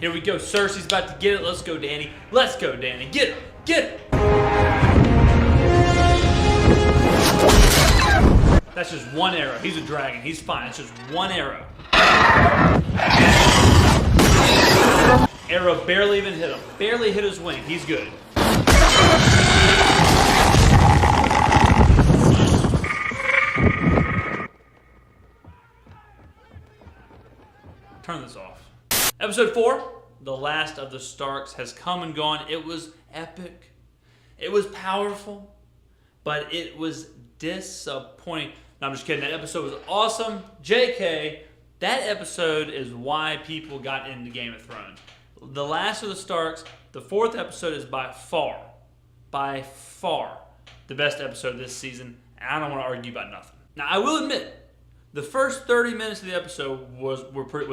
Here we go. Cersei's about to get it. Let's go, Dany. Let's go, Dany. Get it. Get it. That's just one arrow. He's a dragon. He's fine. It's just one arrow. Arrow barely even hit him. Barely hit his wing. He's good. Turn this off. Episode 4, the last of the Starks has come and gone. It was epic. It was powerful. But it was disappointing. No, I'm just kidding. That episode was awesome. JK, that episode is why people got into Game of Thrones. The Last of the Starks, the 4th episode is by far the best episode this season. And I don't want to argue about nothing. Now, I will admit, the first 30 minutes of the episode was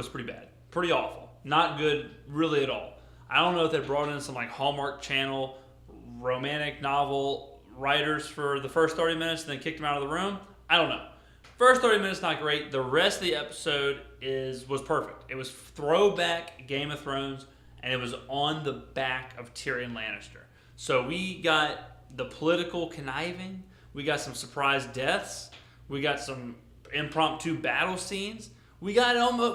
pretty bad. Pretty awful. Not good really at all. I don't know if they brought in some like Hallmark Channel romantic novel writers for the first 30 minutes and then kicked them out of the room. I don't know. First 30 minutes, not great. The rest of the episode was perfect. It was throwback Game of Thrones, and it was on the back of Tyrion Lannister. So we got the political conniving. We got some surprise deaths. We got some impromptu battle scenes. We got it all.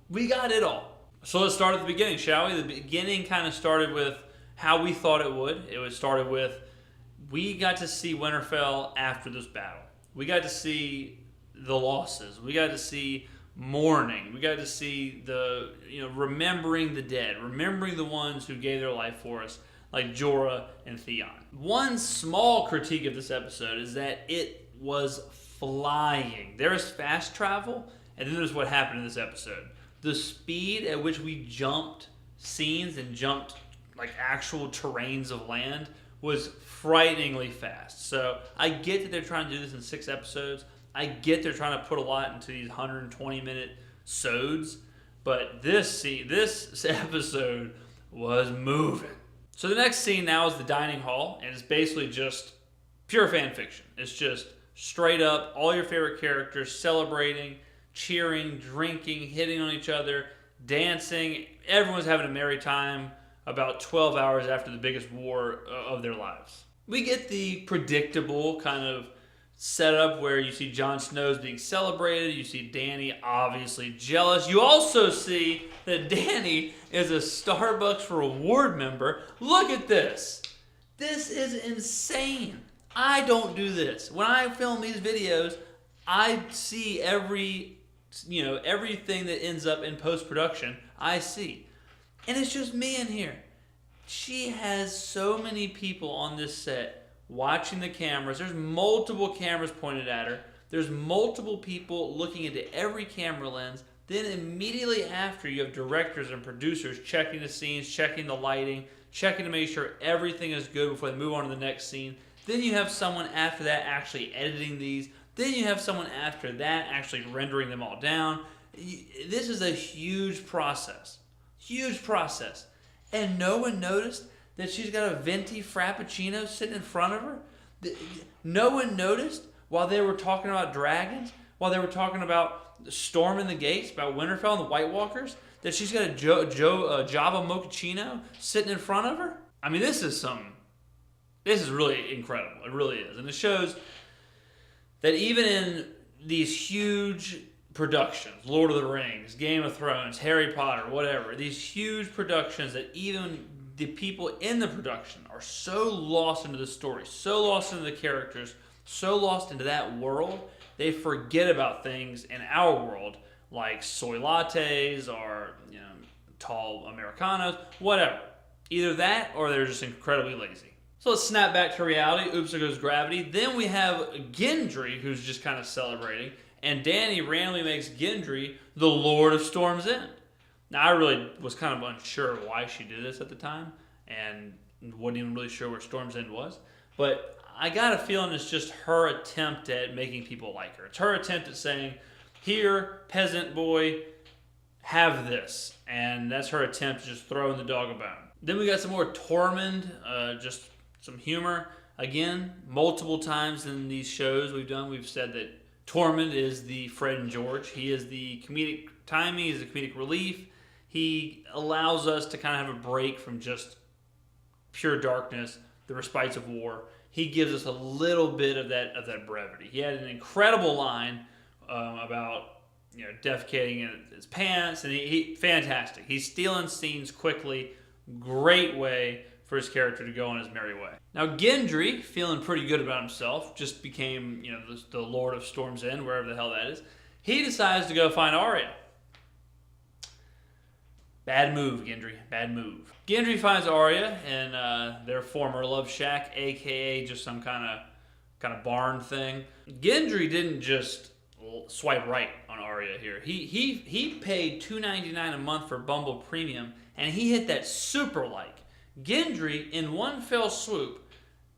We got it all. So let's start at the beginning, shall we? The beginning kind of started with how we thought it would. It was started with we got to see Winterfell after this battle. We got to see the losses. We got to see mourning. We got to see the, remembering the dead, remembering the ones who gave their life for us, like Jorah and Theon. One small critique of this episode is that it was flying. There is fast travel, and then there's what happened in this episode. The speed at which we jumped scenes and jumped like actual terrains of land was frighteningly fast. So I get that they're trying to do this in 6 episodes. I get they're trying to put a lot into these 120-minute sods, but this episode was moving. So the next scene now is the dining hall, and it's basically just pure fan fiction. It's just straight up all your favorite characters celebrating, cheering, drinking, hitting on each other, dancing. Everyone's having a merry time about 12 hours after the biggest war of their lives. We get the predictable kind of setup where you see Jon Snow's being celebrated. You see Dany obviously jealous. You also see that Dany is a Starbucks reward member. Look at this. This is insane. I don't do this. When I film these videos, I see everything that ends up in post-production, I see. And it's just me in here. She has so many people on this set watching the cameras. There's multiple cameras pointed at her. There's multiple people looking into every camera lens. Then immediately after, you have directors and producers checking the scenes, checking the lighting, checking to make sure everything is good before they move on to the next scene. Then you have someone after that actually editing these. Then you have someone after that actually rendering them all down. This is a huge process. Huge process. And no one noticed that she's got a venti frappuccino sitting in front of her? No one noticed while they were talking about dragons, while they were talking about storming the gates, about Winterfell and the White Walkers, that she's got a Java mochaccino sitting in front of her? I mean, this is really incredible. It really is. And it shows that even in these huge productions, Lord of the Rings, Game of Thrones, Harry Potter, whatever, these huge productions that even the people in the production are so lost into the story, so lost into the characters, so lost into that world, they forget about things in our world like soy lattes or tall Americanos, whatever. Either that or they're just incredibly lazy. So let's snap back to reality. Oops, there goes gravity. Then we have Gendry, who's just kind of celebrating. And Dany randomly makes Gendry the Lord of Storm's End. Now, I really was kind of unsure why she did this at the time, and wasn't even really sure where Storm's End was. But I got a feeling it's just her attempt at making people like her. It's her attempt at saying, here, peasant boy, have this. And that's her attempt to just throw in the dog a bone. Then we got some more Tormund, just some humor. Again, multiple times in these shows we've said that Tormund is the Fred and George. He is the comedic timing. He's the comedic relief. He allows us to kind of have a break from just pure darkness, the respites of war. He gives us a little bit of that brevity. He had an incredible line about defecating in his pants, and he fantastic. He's stealing scenes quickly. Great way for his character to go on his merry way. Now Gendry, feeling pretty good about himself, just became the Lord of Storm's End, wherever the hell that is. He decides to go find Arya. Bad move, Gendry. Bad move. Gendry finds Arya in their former love shack, aka just some kind of barn thing. Gendry didn't just swipe right on Arya here. He paid $2.99 a month for Bumble Premium, and he hit that super like. Gendry, in one fell swoop,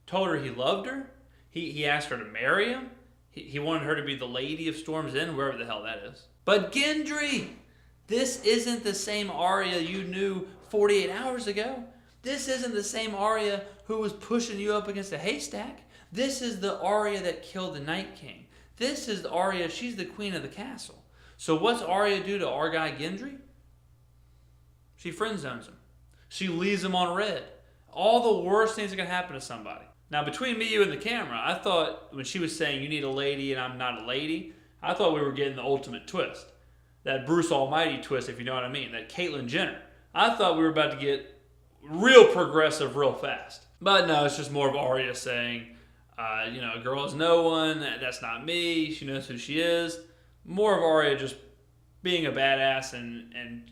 told her he loved her. He asked her to marry him. He wanted her to be the Lady of Storm's End, wherever the hell that is. But Gendry, this isn't the same Arya you knew 48 hours ago. This isn't the same Arya who was pushing you up against a haystack. This is the Arya that killed the Night King. This is the Arya, she's the queen of the castle. So what's Arya do to our guy Gendry? She friend zones him. She leaves him on red. All the worst things that can happen to somebody. Now, between me, you, and the camera, I thought when she was saying you need a lady and I'm not a lady, I thought we were getting the ultimate twist. That Bruce Almighty twist, if you know what I mean. That Caitlyn Jenner. I thought we were about to get real progressive real fast. But no, it's just more of Arya saying, a girl is no one. That's not me. She knows who she is. More of Arya just being a badass and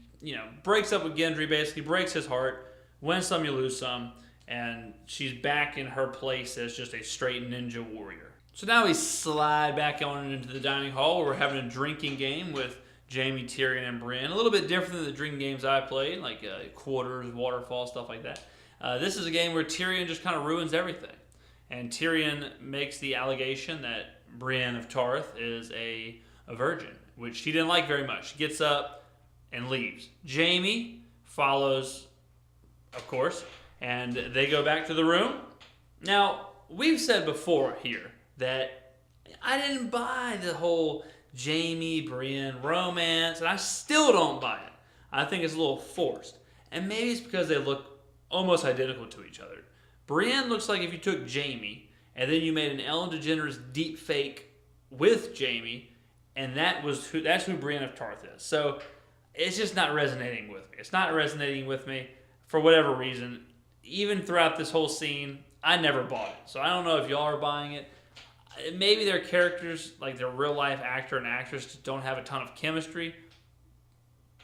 breaks up with Gendry, basically breaks his heart. Win some, you lose some. And she's back in her place as just a straight ninja warrior. So now we slide back on into the dining hall where we're having a drinking game with Jaime, Tyrion, and Brienne. A little bit different than the drinking games I played, like quarters, waterfall, stuff like that. This is a game where Tyrion just kind of ruins everything. And Tyrion makes the allegation that Brienne of Tarth is a virgin, which she didn't like very much. She gets up and leaves. Jaime follows, of course, and they go back to the room. Now, we've said before here that I didn't buy the whole Jaime, Brienne romance, and I still don't buy it. I think it's a little forced. And maybe it's because they look almost identical to each other. Brienne looks like if you took Jaime and then you made an Ellen DeGeneres deep fake with Jaime, and that's who Brienne of Tarth is. So it's just not resonating with me. It's not resonating with me for whatever reason. Even throughout this whole scene, I never bought it. So I don't know if y'all are buying it. Maybe their characters, like their real life actor and actress, just don't have a ton of chemistry.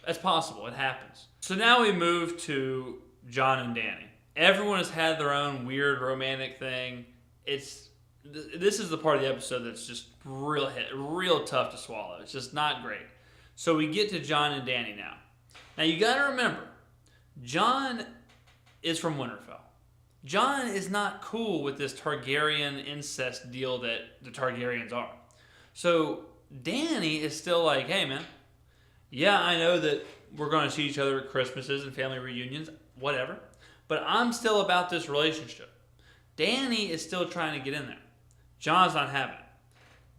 That's possible. It happens. So now we move to Jon and Dany. Everyone has had their own weird romantic thing. This is the part of the episode that's just real tough to swallow. It's just not great. So we get to Jon and Dany now. Now you got to remember, Jon is from Winterfell. Jon is not cool with this Targaryen incest deal that the Targaryens are. So Dany is still like, hey man, yeah, I know that we're going to see each other at Christmases and family reunions, whatever, but I'm still about this relationship. Dany is still trying to get in there. Jon's not having it.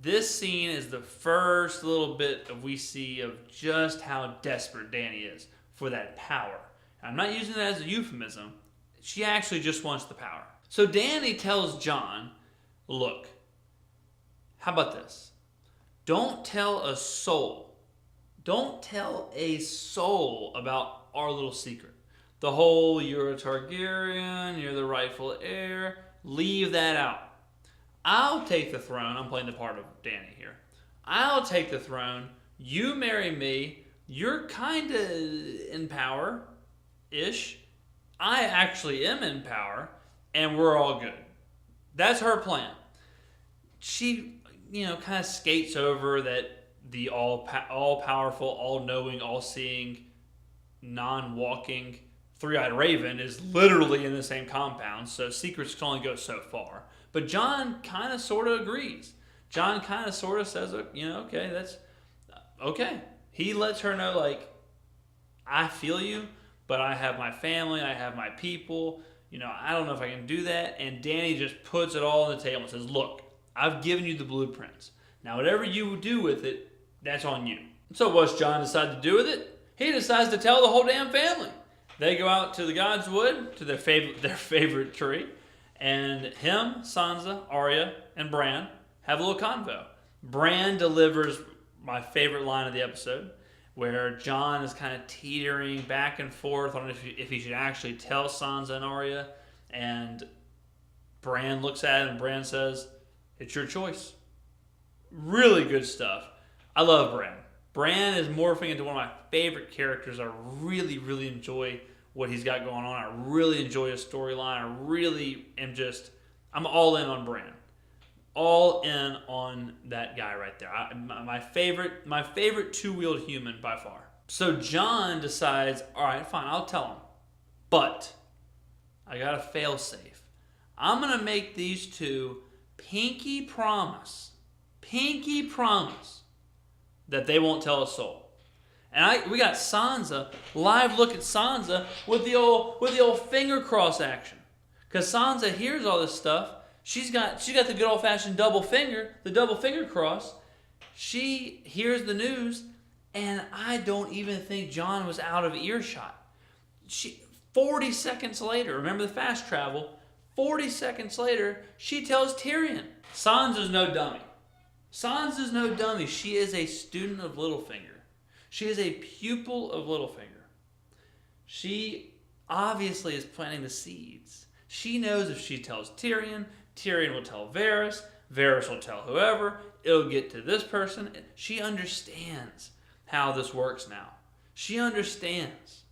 This scene is the first little bit we see of just how desperate Dany is for that power. I'm not using that as a euphemism. She actually just wants the power. So Dany tells Jon, look, how about this? Don't tell a soul about our little secret. The whole, you're a Targaryen, you're the rightful heir, leave that out. I'll take the throne. I'm playing the part of Dany here. I'll take the throne. You marry me. You're kind of in power-ish. I actually am in power, and we're all good. That's her plan. She, kind of skates over that the all-powerful, all-knowing, all-seeing, non-walking three-eyed raven is literally in the same compound, so secrets can only go so far. But Jon kind of sort of agrees. Jon kind of sort of says, okay, that's okay. He lets her know, like, I feel you, but I have my family, I have my people, I don't know if I can do that. And Dany just puts it all on the table and says, look, I've given you the blueprints. Now, whatever you do with it, that's on you. So what's Jon decide to do with it? He decides to tell the whole damn family. They go out to the God's Wood, to their favorite tree, and him, Sansa, Arya, and Bran have a little convo. Bran delivers my favorite line of the episode, where Jon is kind of teetering back and forth on if he should actually tell Sansa and Arya, and Bran looks at it and Bran says, "It's your choice." Really good stuff. I love Bran. Bran is morphing into one of my favorite characters. I really, really enjoy what he's got going on. I really enjoy his storyline. I really am I'm all in on Bran. All in on that guy right there. My favorite two-wheeled human by far. So Jon decides, all right, fine, I'll tell him. But I got a fail-safe. I'm going to make these two pinky promise that they won't tell a soul. And we got Sansa, live look at Sansa with the old finger cross action. Because Sansa hears all this stuff. She's got the good old-fashioned double finger cross. She hears the news, and I don't even think Jon was out of earshot. 40 seconds later, remember the fast travel, 40 seconds later, she tells Tyrion. Sansa's no dummy. She is a student of Littlefinger. She is a pupil of Littlefinger. She obviously is planting the seeds. She knows if she tells Tyrion, Tyrion will tell Varys, Varys will tell whoever, it'll get to this person. She understands how this works now. She understands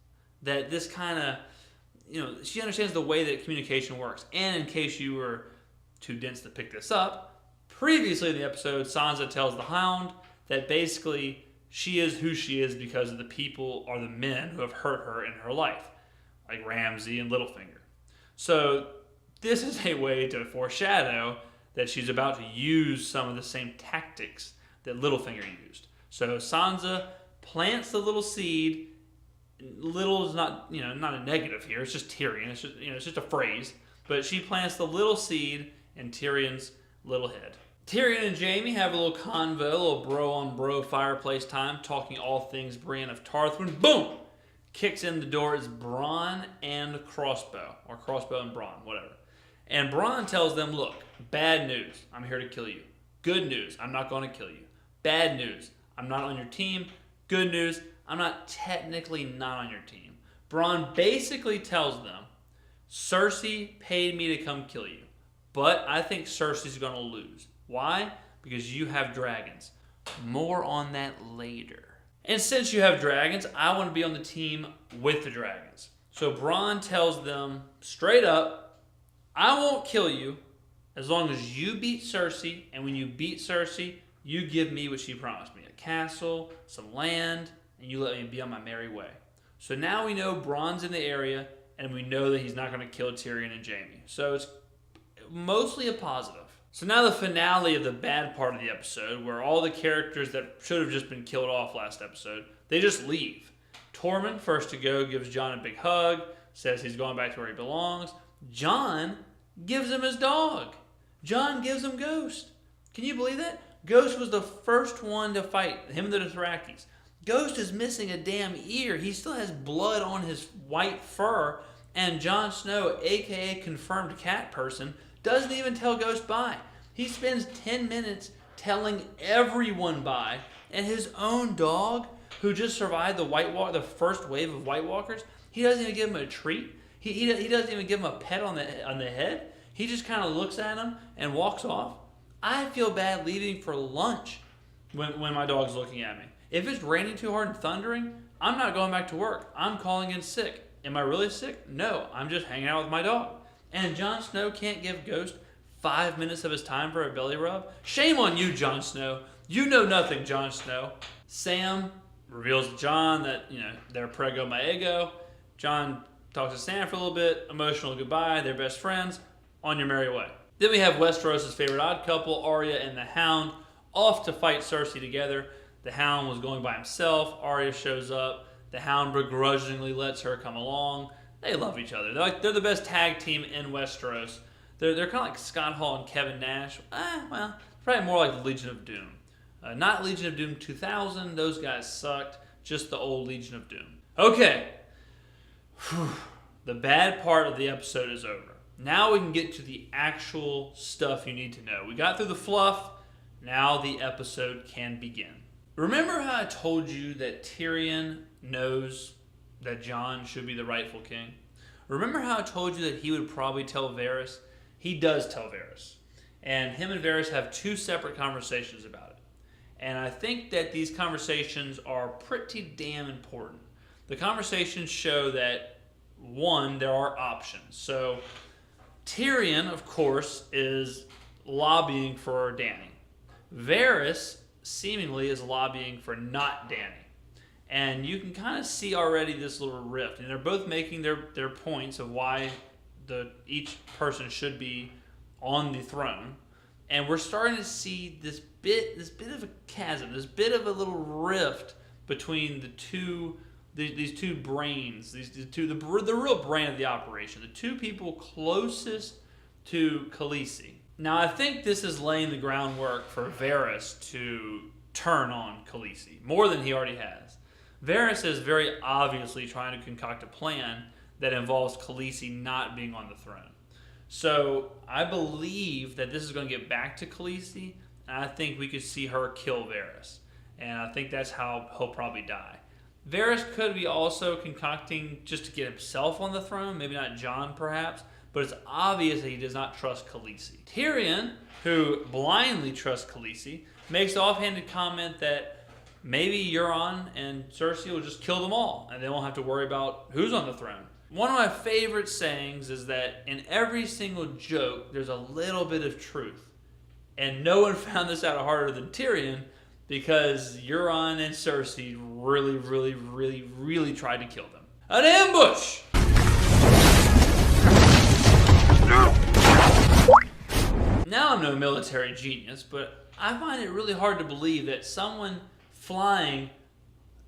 that this kind of, she understands the way that communication works. And in case you were too dense to pick this up, previously in the episode, Sansa tells the Hound that basically she is who she is because of the people or the men who have hurt her in her life, like Ramsay and Littlefinger. So this is a way to foreshadow that she's about to use some of the same tactics that Littlefinger used. So Sansa plants the little seed. Little is not, not a negative here. It's just Tyrion. It's just a phrase. But she plants the little seed in Tyrion's little head. Tyrion and Jaime have a little convo, a little bro-on-bro fireplace time, talking all things Brienne of Tarth. When boom! Kicks in the door is Bronn and Crossbow. Or Crossbow and Bronn, whatever. And Bronn tells them, look, bad news, I'm here to kill you. Good news, I'm not going to kill you. Bad news, I'm not on your team. Good news, I'm not technically not on your team. Bronn basically tells them, Cersei paid me to come kill you. But I think Cersei's going to lose. Why? Because you have dragons. More on that later. And since you have dragons, I want to be on the team with the dragons. So Bronn tells them straight up, I won't kill you as long as you beat Cersei, and when you beat Cersei, you give me what she promised me, a castle, some land, and you let me be on my merry way. So now we know Bronn's in the area, and we know that he's not going to kill Tyrion and Jaime. So it's mostly a positive. So now the finale of the bad part of the episode, where all the characters that should have just been killed off last episode, they just leave. Tormund, first to go, gives Jon a big hug, says he's going back to where he belongs. Jon gives him his dog. Jon gives him Ghost. Can you believe that? Ghost was the first one to fight, him and the Dothrakis. Ghost is missing a damn ear. He still has blood on his white fur, and Jon Snow, aka confirmed cat person, doesn't even tell Ghost bye. He spends 10 minutes telling everyone bye, and his own dog, who just survived the first wave of White Walkers, he doesn't even give him a treat. He doesn't even give him a pet on the head. He just kind of looks at him and walks off. I feel bad leaving for lunch when my dog's looking at me. If it's raining too hard and thundering, I'm not going back to work. I'm calling in sick. Am I really sick? No, I'm just hanging out with my dog. And Jon Snow can't give Ghost 5 minutes of his time for a belly rub? Shame on you, Jon Snow. You know nothing, Jon Snow. Sam reveals to Jon that, they're prego maego. Jon talks to Sam for a little bit. Emotional goodbye. They're best friends. On your merry way. Then we have Westeros' favorite odd couple, Arya and the Hound, off to fight Cersei together. The Hound was going by himself. Arya shows up. The Hound begrudgingly lets her come along. They love each other. They're the best tag team in Westeros. They're kind of like Scott Hall and Kevin Nash. Probably more like the Legion of Doom. Not Legion of Doom 2000. Those guys sucked. just the old Legion of Doom. Okay. The bad part of the episode is over. Now we can get to the actual stuff you need to know. We got through the fluff. Now the episode can begin. Remember how I told you that Tyrion knows that Jon should be the rightful king? Remember how I told you that he would probably tell Varys? He does tell Varys. And him and Varys have two separate conversations about it. And I think that these conversations are pretty damn important. The conversations show that, one, there are options. So Tyrion, of course, is lobbying for Dany. Varys seemingly is lobbying for not Dany. And you can kind of see already this little rift. And they're both making their points of why each person should be on the throne. And we're starting to see this bit of a chasm, this bit of a little rift between these two brains, the real brain of the operation, the two people closest to Khaleesi. Now, I think this is laying the groundwork for Varys to turn on Khaleesi, more than he already has. Varys is very obviously trying to concoct a plan that involves Khaleesi not being on the throne. So I believe that this is going to get back to Khaleesi, and I think we could see her kill Varys. And I think that's how he'll probably die. Varys could be also concocting just to get himself on the throne, maybe not Jon perhaps, but it's obvious that he does not trust Khaleesi. Tyrion, who blindly trusts Khaleesi, makes the offhanded comment that maybe Euron and Cersei will just kill them all, and they won't have to worry about who's on the throne. One of my favorite sayings is that in every single joke, there's a little bit of truth. And no one found this out harder than Tyrion, because Euron and Cersei really tried to kill them. An ambush! Now I'm no military genius, but I find it really hard to believe that someone flying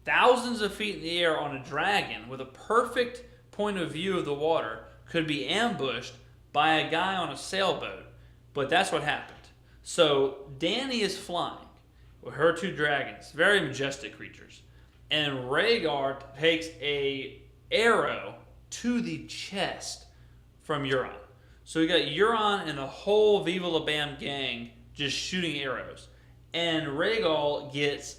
thousands of feet in the air on a dragon with a perfect point of view of the water could be ambushed by a guy on a sailboat. But that's what happened. So Dany is flying with her two dragons, very majestic creatures, and Rhaegar takes a arrow to the chest from Euron. So we got Euron and the whole Viva La Bam gang just shooting arrows, and Rhaegar gets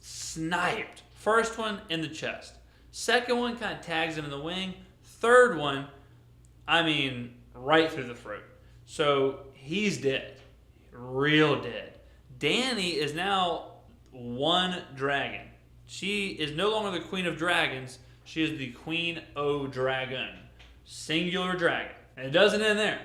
sniped. First one in the chest. Second one kind of tags him in the wing. Third one, right through the throat. So he's dead. Real dead. Dany is now one dragon. She is no longer the queen of dragons. She is the queen o' dragon. Singular dragon. And it doesn't end there.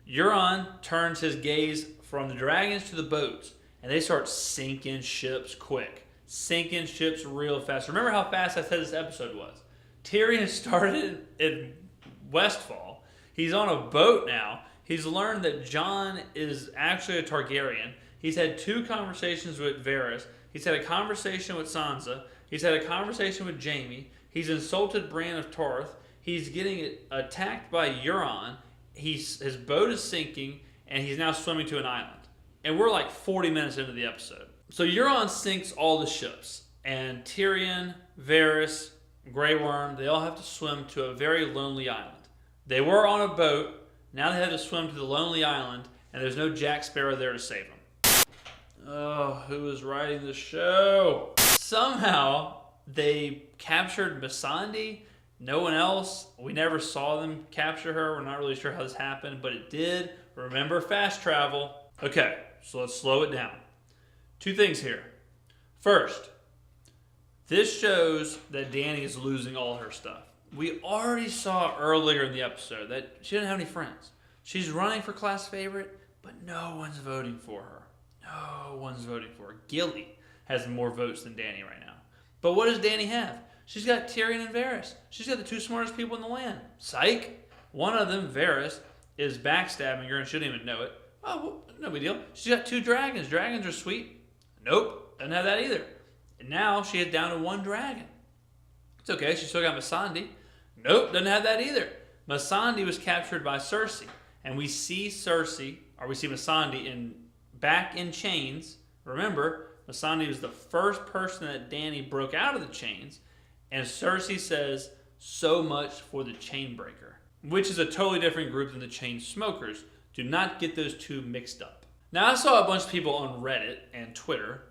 Euron turns his gaze from the dragons to the boats, and they start sinking ships quick. Sinking ships real fast. Remember how fast I said this episode was. Tyrion started in Westfall. He's on a boat now. He's learned that Jon is actually a Targaryen. He's had two conversations with Varys. He's had a conversation with Sansa. He's had a conversation with Jaime. He's insulted Bran of Tarth. He's getting attacked by Euron. His boat is sinking, and he's now swimming to an island. And we're like 40 minutes into the episode. So Euron sinks all the ships, and Tyrion, Varys, Grey Worm, they all have to swim to a very lonely island. They were on a boat. Now they have to swim to the lonely island, and there's no Jack Sparrow there to save them. Oh, who is writing the show? Somehow they captured Missandei. No one else. We never saw them capture her. We're not really sure how this happened, but it did. Remember fast travel. Okay, so let's slow it down. Two things here. First, this shows that Dany is losing all her stuff. We already saw earlier in the episode that she didn't have any friends. She's running for class favorite, but no one's voting for her. No one's voting for her. Gilly has more votes than Dany right now. But what does Dany have? She's got Tyrion and Varys. She's got the two smartest people in the land. Psych. One of them, Varys, is backstabbing her and she didn't even know it. Oh, well, no big deal. She's got two dragons. Dragons are sweet. Nope. Doesn't have that either. And now she is down to one dragon. It's okay. She still got Missandei. Nope. Doesn't have that either. Missandei was captured by Cersei. And we see Missandei back in chains. Remember, Missandei was the first person that Dany broke out of the chains, and Cersei says, so much for the chain breaker, which is a totally different group than the chain smokers. Do not get those two mixed up. Now, I saw a bunch of people on Reddit and Twitter,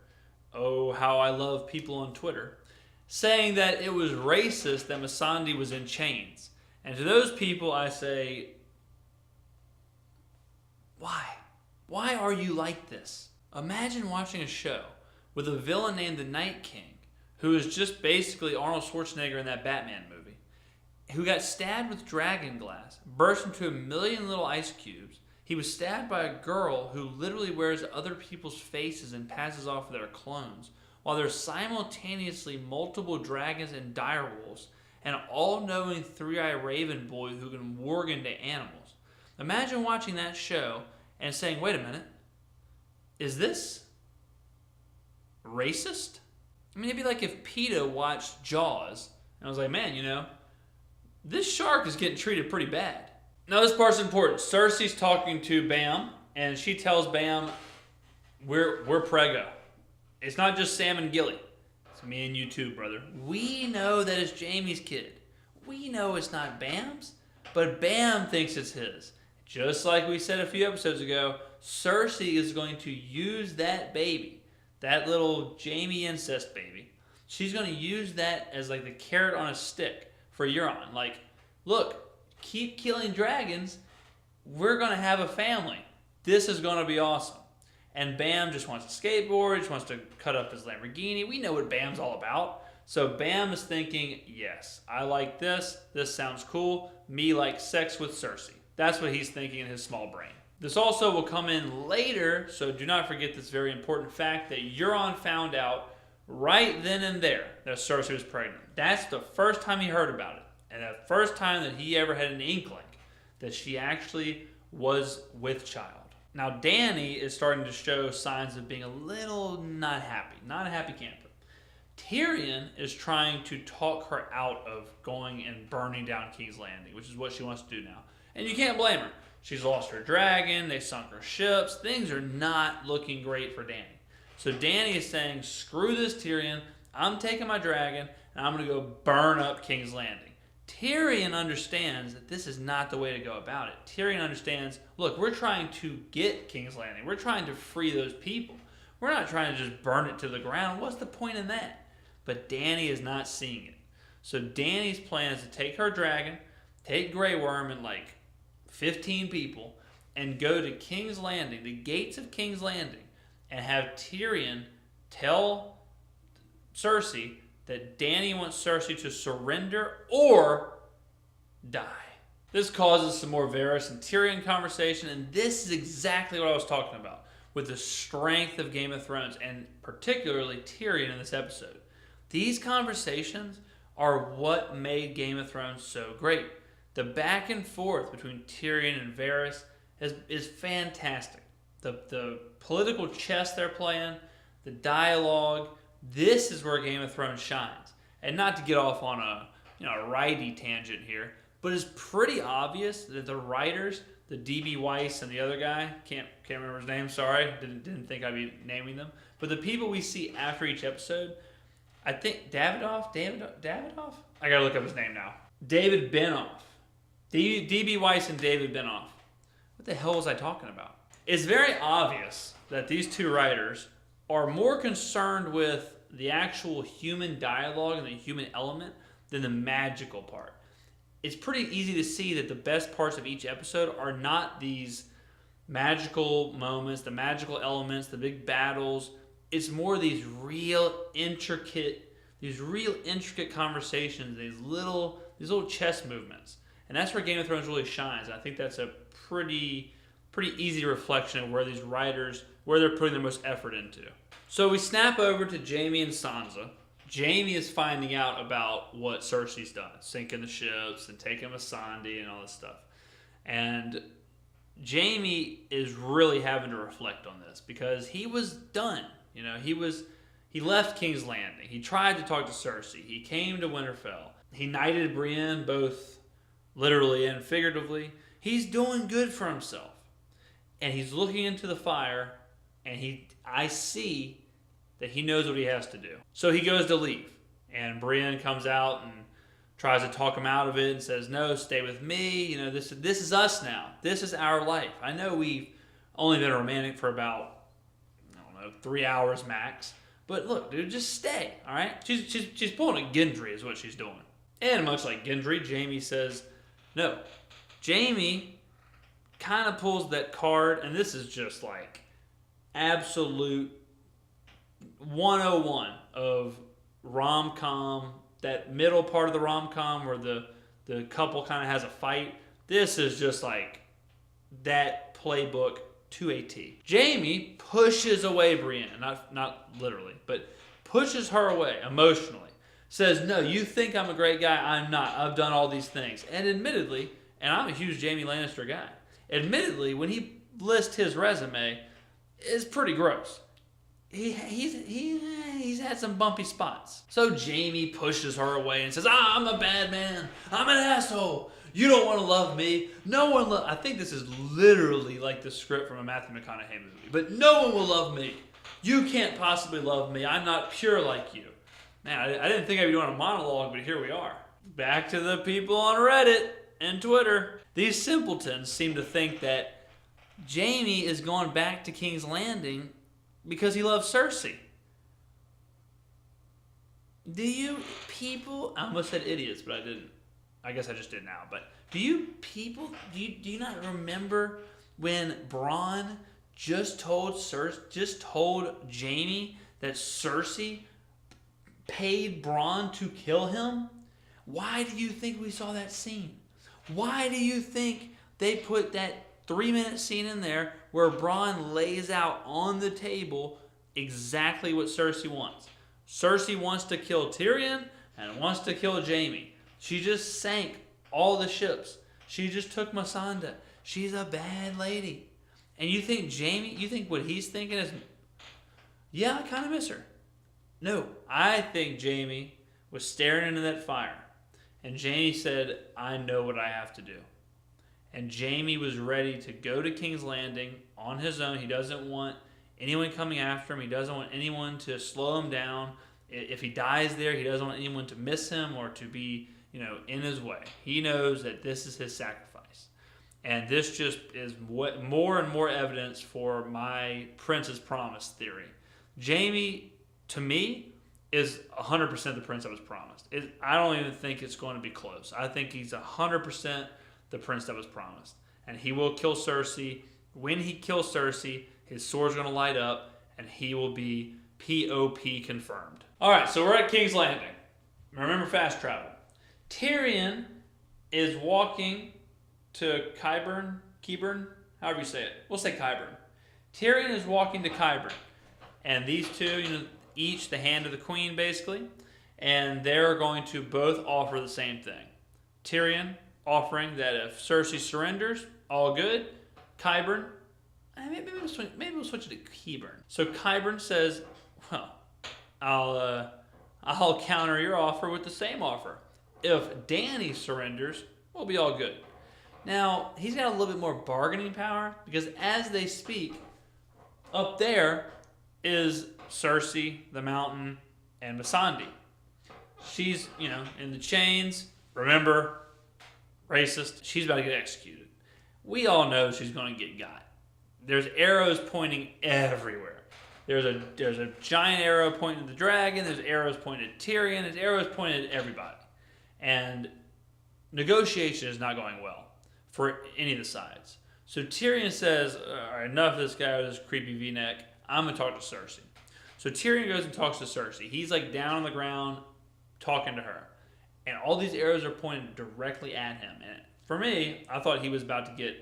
oh, how I love people on Twitter, saying that it was racist that Missandei was in chains. And to those people, I say, why? Why are you like this? Imagine watching a show with a villain named the Night King, who is just basically Arnold Schwarzenegger in that Batman movie, who got stabbed with dragon glass, burst into a million little ice cubes. He was stabbed by a girl who literally wears other people's faces and passes off their clones, while there's simultaneously multiple dragons and direwolves, and an all-knowing three-eyed raven boy who can warg into animals. Imagine watching that show and saying, wait a minute, is this racist? I mean, it'd be like if PETA watched Jaws and was like, man, you know, this shark is getting treated pretty bad. Now, this part's important. Cersei's talking to Bam, and she tells Bam, we're preggo. It's not just Sam and Gilly. It's me and you too, brother. We know that it's Jaime's kid. We know it's not Bam's, but Bam thinks it's his. Just like we said a few episodes ago, Cersei is going to use that baby, that little Jaime incest baby. She's going to use that as like the carrot on a stick for Euron. Like, look, keep killing dragons. We're going to have a family. This is going to be awesome. And Bam just wants to skateboard, just wants to cut up his Lamborghini. We know what Bam's all about. So Bam is thinking, yes, I like this. This sounds cool. Me like sex with Cersei. That's what he's thinking in his small brain. This also will come in later, so do not forget this very important fact that Euron found out right then and there that Cersei was pregnant. That's the first time he heard about it. And the first time that he ever had an inkling that she actually was with child. Now, Dany is starting to show signs of being a little not a happy camper. Tyrion is trying to talk her out of going and burning down King's Landing, which is what she wants to do now. And you can't blame her. She's lost her dragon, they sunk her ships, things are not looking great for Dany. So Dany is saying, screw this Tyrion, I'm taking my dragon, and I'm going to go burn up King's Landing. Tyrion understands that this is not the way to go about it. Tyrion understands, look, we're trying to get King's Landing. We're trying to free those people. We're not trying to just burn it to the ground. What's the point in that? But Dany is not seeing it. So Dany's plan is to take her dragon, take Grey Worm and like 15 people, and go to King's Landing, the gates of King's Landing, and have Tyrion tell Cersei that Dany wants Cersei to surrender or die. This causes some more Varys and Tyrion conversation, and this is exactly what I was talking about with the strength of Game of Thrones, and particularly Tyrion in this episode. These conversations are what made Game of Thrones so great. The back and forth between Tyrion and Varys is fantastic. The political chess they're playing, the dialogue, this is where Game of Thrones shines. And not to get off on a righty tangent here, but it's pretty obvious that the writers, the D.B. Weiss and the other guy, can't remember his name, sorry, didn't think I'd be naming them, but the people we see after each episode, I think Davidoff? I gotta look up his name now. David Benoff. D.B. Weiss and David Benoff. What the hell was I talking about? It's very obvious that these two writers are more concerned with the actual human dialogue and the human element than the magical part. It's pretty easy to see that the best parts of each episode are not these magical moments, the magical elements, the big battles. It's more these real intricate conversations, these little chess movements. And that's where Game of Thrones really shines. And I think that's a pretty easy reflection of where these writers, where they're putting their most effort into. So we snap over to Jaime and Sansa. Jaime is finding out about what Cersei's done, sinking the ships and taking Missandei and all this stuff. And Jaime is really having to reflect on this because he was done. He left King's Landing. He tried to talk to Cersei. He came to Winterfell. He knighted Brienne, both literally and figuratively. He's doing good for himself. And he's looking into the fire, and I see that he knows what he has to do. So he goes to leave. And Brienne comes out and tries to talk him out of it and says, no, stay with me. You know, this is us now. This is our life. I know we've only been romantic for about, 3 hours max. But look, dude, just stay, all right? She's pulling a Gendry is what she's doing. And much like Gendry, Jaime says, no. Jaime kind of pulls that card, and this is just like absolute 101 of rom-com, that middle part of the rom-com where the couple kind of has a fight. This is just like that playbook to a T. Jaime pushes away Brienne, not literally, but pushes her away emotionally. Says, no, you think I'm a great guy. I'm not. I've done all these things. And admittedly, and I'm a huge Jaime Lannister guy, admittedly, when he lists his resume, it's pretty gross. He's had some bumpy spots. So Jaime pushes her away and says, I'm a bad man. I'm an asshole. You don't want to love me. No one I think this is literally like the script from a Matthew McConaughey movie. But no one will love me. You can't possibly love me. I'm not pure like you. Man, I didn't think I'd be doing a monologue, but here we are. Back to the people on Reddit and Twitter. These simpletons seem to think that Jaime is going back to King's Landing because he loves Cersei. Do you people... I almost said idiots, but I didn't. I guess I just did now. But do you people... Do you not remember when Bronn just told Jaime that Cersei paid Bronn to kill him? Why do you think we saw that scene? Why do you think they put that 3-minute scene in there where Bronn lays out on the table exactly what Cersei wants? Cersei wants to kill Tyrion and wants to kill Jaime. She just sank all the ships. She just took Missandei. She's a bad lady. And you think you think what he's thinking is, yeah, I kind of miss her. No, I think Jaime was staring into that fire. And Jaime said, I know what I have to do. And Jaime was ready to go to King's Landing on his own. He doesn't want anyone coming after him. He doesn't want anyone to slow him down. If he dies there, he doesn't want anyone to miss him or to be, in his way. He knows that this is his sacrifice. And this just is more and more evidence for my Prince's Promise theory. Jaime, to me, is 100% the prince that was promised. I don't even think it's going to be close. I think he's 100% the prince that was promised. And he will kill Cersei. When he kills Cersei, his sword's going to light up, and he will be POP confirmed. All right, so we're at King's Landing. Remember fast travel. Tyrion is walking to Qyburn, however you say it. We'll say Qyburn. Tyrion is walking to Qyburn. And these two, each the hand of the queen, basically. And they're going to both offer the same thing. Tyrion offering that if Cersei surrenders, all good. Qyburn, maybe we'll switch it to Qyburn. So Qyburn says, well, I'll counter your offer with the same offer. If Dany surrenders, we'll be all good. Now, he's got a little bit more bargaining power because as they speak, up there is Cersei, the Mountain, and Missandei. She's, in the chains. Remember, racist. She's about to get executed. We all know she's going to get got. There's arrows pointing everywhere. There's a giant arrow pointing at the dragon. There's arrows pointing at Tyrion. There's arrows pointing at everybody. And negotiation is not going well for any of the sides. So Tyrion says, all right, enough of this guy with his creepy V-neck. I'm going to talk to Cersei. So Tyrion goes and talks to Cersei. He's like down on the ground talking to her. And all these arrows are pointed directly at him. And for me, I thought he was about to get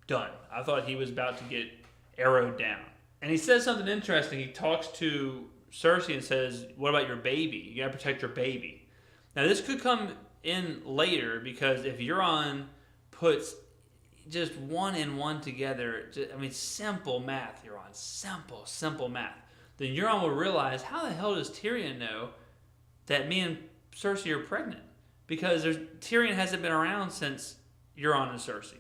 done. I thought he was about to get arrowed down. And he says something interesting. He talks to Cersei and says, what about your baby? You got to protect your baby. Now, this could come in later because if Euron puts just 1 and 1 together, simple math, Euron, simple math, then Euron will realize, how the hell does Tyrion know that me and Cersei are pregnant? Because Tyrion hasn't been around since Euron and Cersei.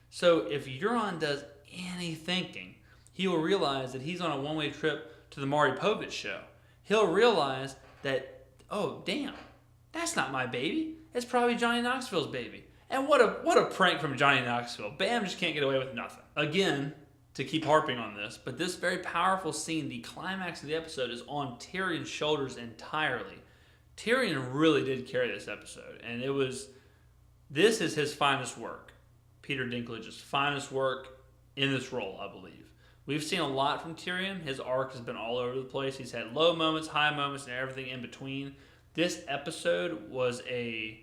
So if Euron does any thinking, he will realize that he's on a one-way trip to the Maury Povich show. He'll realize that, oh, damn, that's not my baby. It's probably Johnny Knoxville's baby. And what a prank from Johnny Knoxville. Bam just can't get away with nothing. Again, to keep harping on this, but this very powerful scene, the climax of the episode, is on Tyrion's shoulders entirely. Tyrion really did carry this episode, and this is his finest work. Peter Dinklage's finest work in this role, I believe. We've seen a lot from Tyrion. His arc has been all over the place. He's had low moments, high moments, and everything in between. This episode was a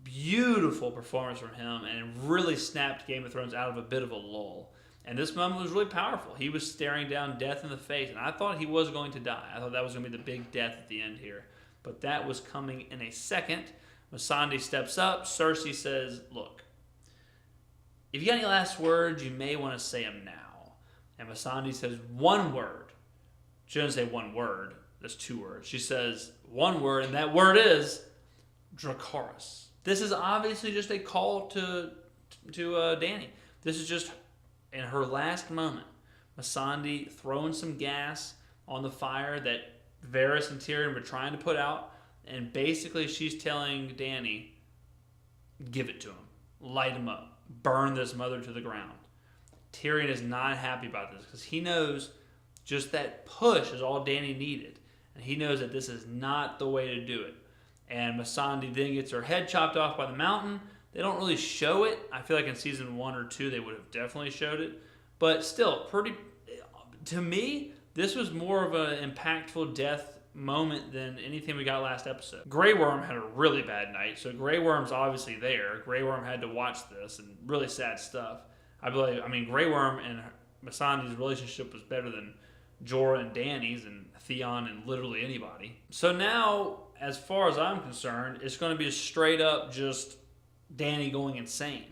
beautiful performance from him and really snapped Game of Thrones out of a bit of a lull. And this moment was really powerful. He was staring down death in the face, and I thought he was going to die. I thought that was going to be the big death at the end here. But that was coming in a second. Missandei steps up. Cersei says, look, if you got any last words, you may want to say them now. And Missandei says one word. She doesn't say one word. That's two words. She says one word, and that word is Dracarys. This is obviously just a call to Dany. This is just in her last moment. Missandei throwing some gas on the fire that Varys and Tyrion were trying to put out, and basically she's telling Dany, give it to him. Light him up. Burn this mother to the ground. Tyrion is not happy about this because he knows just that push is all Dany needed. And he knows that this is not the way to do it. And Missandei then gets her head chopped off by the mountain. They don't really show it. I feel like in season 1 or 2 they would have definitely showed it. But still, to me, this was more of an impactful death moment than anything we got last episode. Grey Worm had a really bad night, so Grey Worm's obviously there. Grey Worm had to watch this, and really sad stuff. Grey Worm and Missandei's relationship was better than Jorah and Dany's and Theon and literally anybody. So now, as far as I'm concerned, it's going to be straight up just Dany going insane.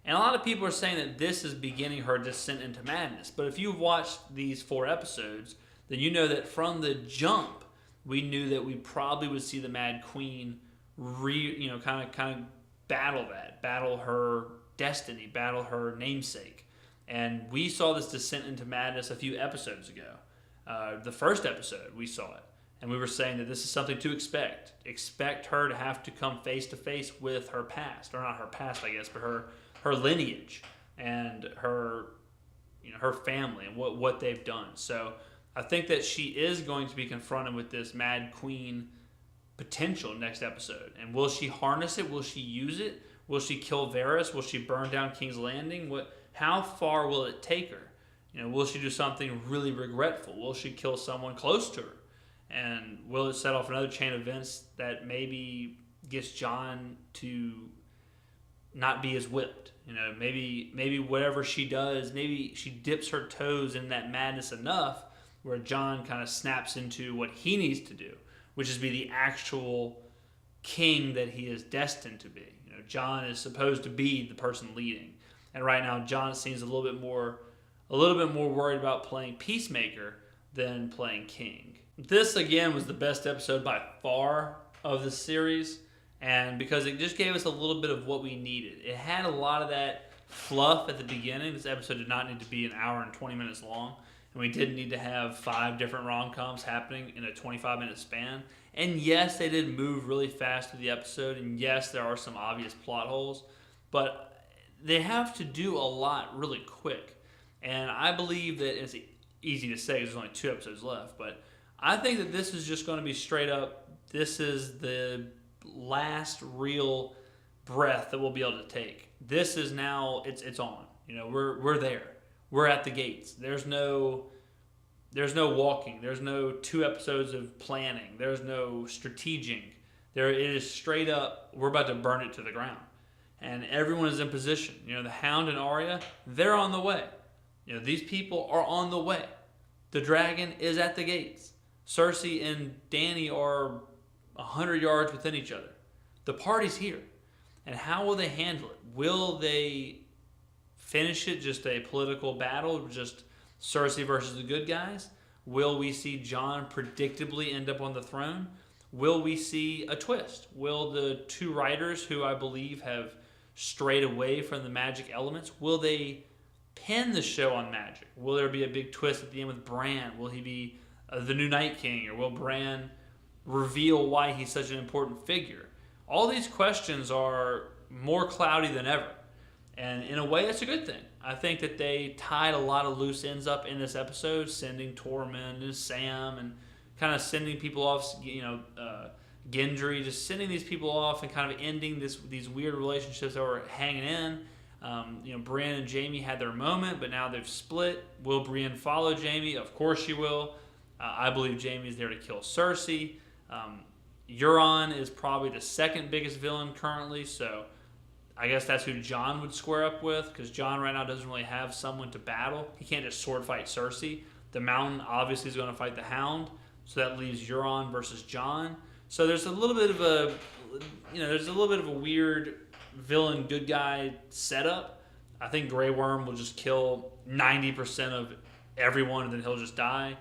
And a lot of people are saying that this is beginning her descent into madness. But if you've watched these 4 episodes, then you know that from the jump, we knew that we probably would see the Mad Queen kind of battle her destiny, battle her namesake. And we saw this descent into madness a few episodes ago. The first episode, we saw it. And we were saying that this is something to expect. Expect her to have to come face to face with her past. Or not her past, I guess, but her lineage and her family and what they've done. So I think that she is going to be confronted with this Mad Queen potential next episode. And will she harness it? Will she use it? Will she kill Varys? Will she burn down King's Landing? How far will it take her? Will she do something really regretful? Will she kill someone close to her? And will it set off another chain of events that maybe gets Jon to not be as whipped? Maybe whatever she does, maybe she dips her toes in that madness enough where Jon kind of snaps into what he needs to do, which is be the actual king that he is destined to be. Jon is supposed to be the person leading, and right now Jon seems a little bit more worried about playing peacemaker than playing king. This again was the best episode by far of the series, and because it just gave us a little bit of what we needed. It had a lot of that fluff at the beginning. This episode did not need to be an hour and 20 minutes long, and we didn't need to have 5 different rom-coms happening in a 25-minute span. And yes, they did move really fast through the episode, and yes, there are some obvious plot holes, but they have to do a lot really quick. And I believe that it's easy to say because there's only 2 episodes left, but I think that this is just going to be straight up, this is the last real breath that we'll be able to take. This is now, it's on. We're there. We're at the gates. There's no walking. There's no 2 episodes of planning. There's no strateging. It is straight up, we're about to burn it to the ground. And everyone is in position. The Hound and Arya, they're on the way. These people are on the way. The dragon is at the gates. Cersei and Dany are 100 yards within each other. The party's here. And how will they handle it? Will they finish it just a political battle, just Cersei versus the good guys? Will we see Jon predictably end up on the throne? Will we see a twist? Will the 2 writers who I believe have strayed away from the magic elements, will they pin the show on magic? Will there be a big twist at the end with Bran? Will he be the new Night King, or will Bran reveal why he's such an important figure? All these questions are more cloudy than ever. And in a way, that's a good thing. I think that they tied a lot of loose ends up in this episode, sending Tormund and Sam and kind of sending people off, Gendry, just sending these people off and kind of ending these weird relationships that were hanging in. Brienne and Jaime had their moment, but now they've split. Will Brienne follow Jaime? Of course she will. I believe Jaime is there to kill Cersei. Euron is probably the second biggest villain currently, so I guess that's who Jon would square up with, because Jon right now doesn't really have someone to battle. He can't just sword fight Cersei. The Mountain obviously is going to fight the Hound, so that leaves Euron versus Jon. So there's a little bit of a weird villain good guy setup. I think Grey Worm will just kill 90% of everyone and then he'll just die.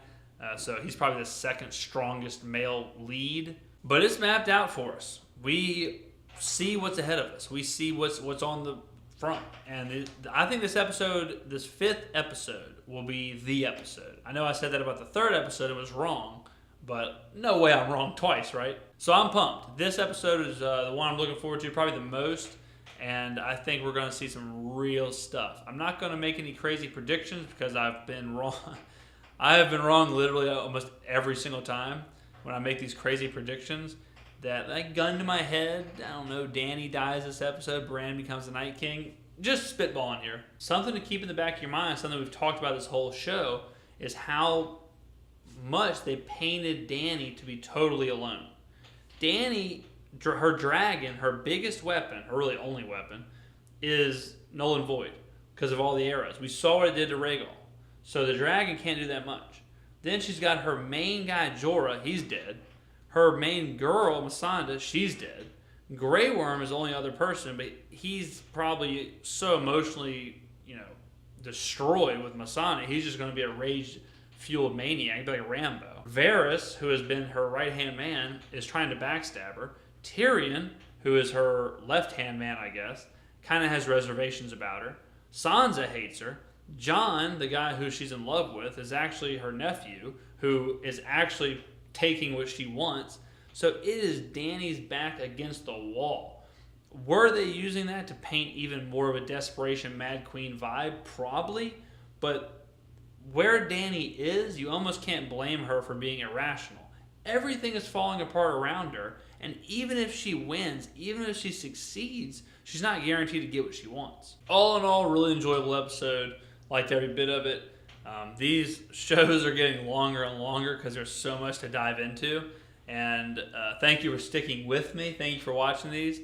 So he's probably the second strongest male lead. But it's mapped out for us. We see what's ahead of us. We see what's on the front. And I think this fifth episode, will be the episode. I know I said that about the third episode, it was wrong. But no way I'm wrong twice, right? So I'm pumped. This episode is the one I'm looking forward to probably the most. And I think we're going to see some real stuff. I'm not going to make any crazy predictions because I've been wrong. I have been wrong literally almost every single time when I make these crazy predictions. That gun to my head, I don't know, Dany dies this episode, Bran becomes the Night King. Just spitballing here. Something to keep in the back of your mind, something we've talked about this whole show, is how much they painted Dany to be totally alone. Dany, her dragon, her biggest weapon, her really only weapon, is null and void because of all the arrows. We saw what it did to Rhaegal. So the dragon can't do that much. Then she's got her main guy, Jorah, he's dead. Her main girl, Missandei, she's dead. Grey Worm is the only other person, but he's probably so emotionally, destroyed with Missandei. He's just going to be a rage-fueled maniac, be like Rambo. Varys, who has been her right-hand man, is trying to backstab her. Tyrion, who is her left-hand man, I guess, kind of has reservations about her. Sansa hates her. Jon, the guy who she's in love with, is actually her nephew, who is actually taking what she wants. So it is Dany's back against the wall. Were they using that to paint even more of a desperation Mad Queen vibe? Probably. But where Dany is, you almost can't blame her for being irrational. Everything is falling apart around her, and even if she wins, even if she succeeds, she's not guaranteed to get what she wants. All in all, really enjoyable episode. Liked every bit of it. These shows are getting longer and longer because there's so much to dive into. And thank you for sticking with me. Thank you for watching these.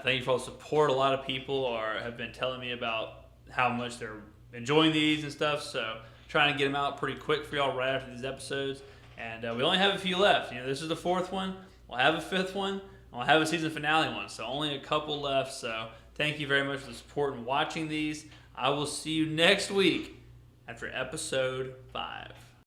Thank you for all the support. A lot of people have been telling me about how much they're enjoying these and stuff. So trying to get them out pretty quick for y'all right after these episodes. And we only have a few left. This is the fourth one. We'll have a fifth one. And we'll have a season finale one. So only a couple left. So thank you very much for the support and watching these. I will see you next week after episode 5.